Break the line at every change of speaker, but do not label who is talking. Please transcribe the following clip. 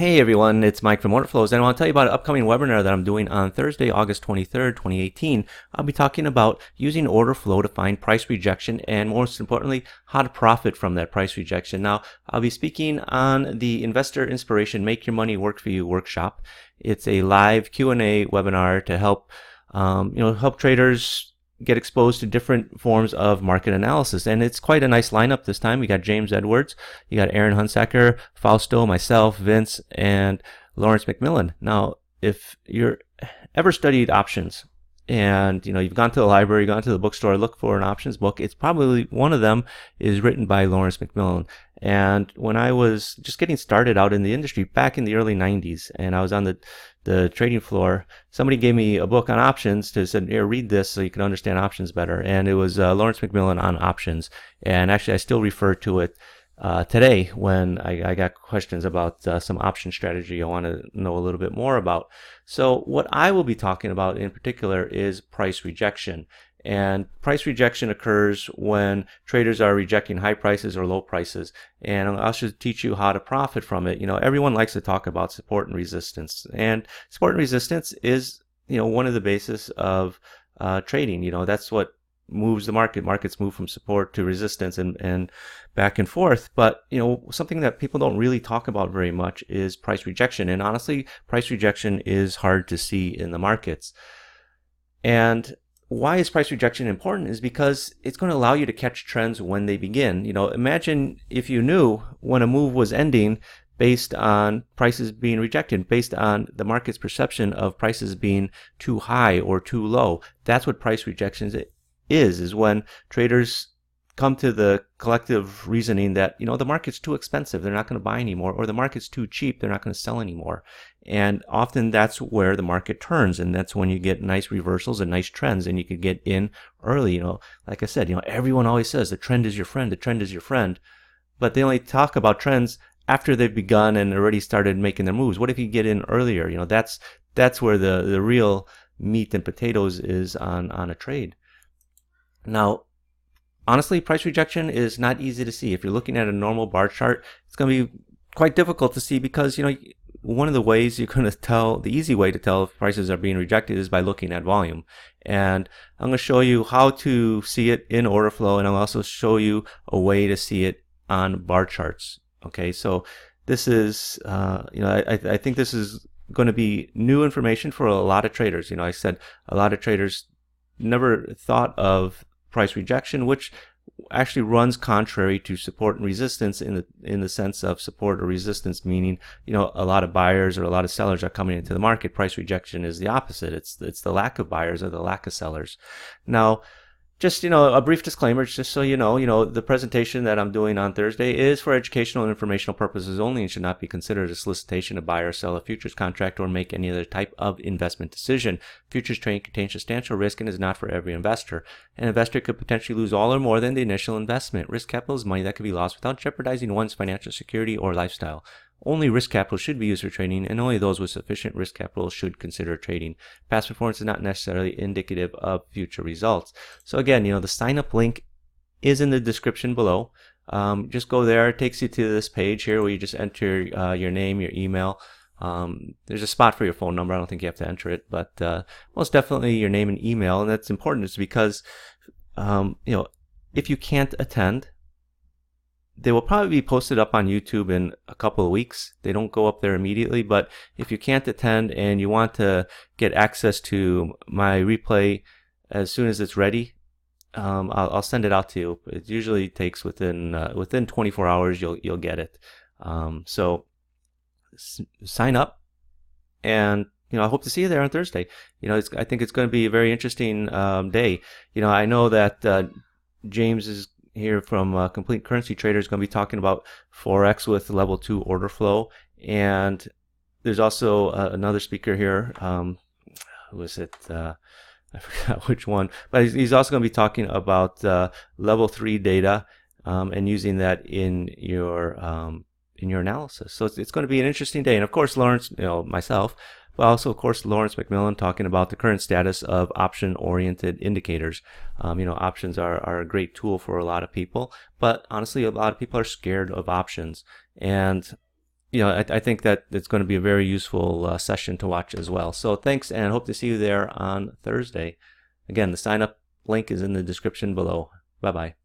Hey everyone, it's Mike from Orderflows, and I want to tell you about an upcoming webinar that I'm doing on Thursday, August 23rd, 2018. I'll be talking about using order flow to find price rejection and, most importantly, how to profit from that price rejection. Now, I'll be speaking on the Investor Inspiration Make Your Money Work For You workshop. It's a live Q&A webinar to help help traders get exposed to different forms of market analysis. And it's quite a nice lineup this time. We got James Edwards, you got Aaron Hunziker, Fausto, myself, Vince, and Lawrence McMillan. Now, if you're ever studied options and you've gone to the library, gone to the bookstore, look for an options book, it's probably one of them is written by Lawrence McMillan. And when I was just getting started out in the industry back in the early 90s, and I was on the trading floor, somebody gave me a book on options to said, here, read this so you can understand options better. And it was Lawrence McMillan on options. And actually, I still refer to it today when I got questions about some option strategy I want to know a little bit more about. So what I will be talking about in particular is price rejection. And price rejection occurs when traders are rejecting high prices or low prices. And I'll just teach you how to profit from it. Everyone likes to talk about support and resistance. And support and resistance is, one of the basis of trading. That's what moves the market. Markets move from support to resistance and back and forth. But, something that people don't really talk about very much is price rejection. And honestly, price rejection is hard to see in the markets. And why is price rejection important is because it's going to allow you to catch trends when they begin. Imagine if you knew when a move was ending based on prices being rejected, based on the market's perception of prices being too high or too low. That's what price rejection is when traders come to the collective reasoning that, the market's too expensive, they're not going to buy anymore, or the market's too cheap, they're not going to sell anymore. And often that's where the market turns, and that's when you get nice reversals and nice trends, and you could get in early. Like I said, everyone always says the trend is your friend, the trend is your friend, but they only talk about trends after they've begun and already started making their moves. What if you get in earlier? That's where the real meat and potatoes is on a trade. Now, honestly, price rejection is not easy to see. If you're looking at a normal bar chart, it's going to be quite difficult to see because, one of the ways you're going to tell, the easy way to tell if prices are being rejected is by looking at volume. And I'm going to show you how to see it in order flow, and I'll also show you a way to see it on bar charts. Okay, so this is, I think this is going to be new information for a lot of traders. I said a lot of traders never thought of price rejection, which actually runs contrary to support and resistance in the sense of support or resistance, meaning a lot of buyers or a lot of sellers are coming into the market. Price rejection is the opposite. It's the lack of buyers or the lack of sellers. Now, just a brief disclaimer, just so the presentation that I'm doing on Thursday is for educational and informational purposes only and should not be considered a solicitation to buy or sell a futures contract or make any other type of investment decision. Futures trading contains substantial risk and is not for every investor. An investor could potentially lose all or more than the initial investment. Risk capital is money that could be lost without jeopardizing one's financial security or lifestyle. Only risk capital should be used for trading, and only those with sufficient risk capital should consider trading. Past performance is not necessarily indicative of future results. So again, the sign-up link is in the description below. Just go there. It takes you to this page here where you just enter your name, your email. There's a spot for your phone number. I don't think you have to enter it, but most definitely your name and email. And that's important is because, if you can't attend, they will probably be posted up on YouTube in a couple of weeks. They don't go up there immediately, but if you can't attend and you want to get access to my replay as soon as it's ready, I'll send it out to you. It usually takes within 24 hours. You'll get it. So sign up, and I hope to see you there on Thursday. I think it's going to be a very interesting day. I know that James is here from Complete Currency Trader is going to be talking about Forex with level 2 order flow. And there's also another speaker here. Who is it? I forgot which one. But he's also going to be talking about level 3 data and using that in your analysis. So it's going to be an interesting day. And of course, Lawrence, myself, but also, of course, Lawrence McMillan talking about the current status of option-oriented indicators. Options are a great tool for a lot of people, but honestly, a lot of people are scared of options. And I think that it's going to be a very useful session to watch as well. So thanks, and hope to see you there on Thursday. Again, the sign up link is in the description below. Bye-bye.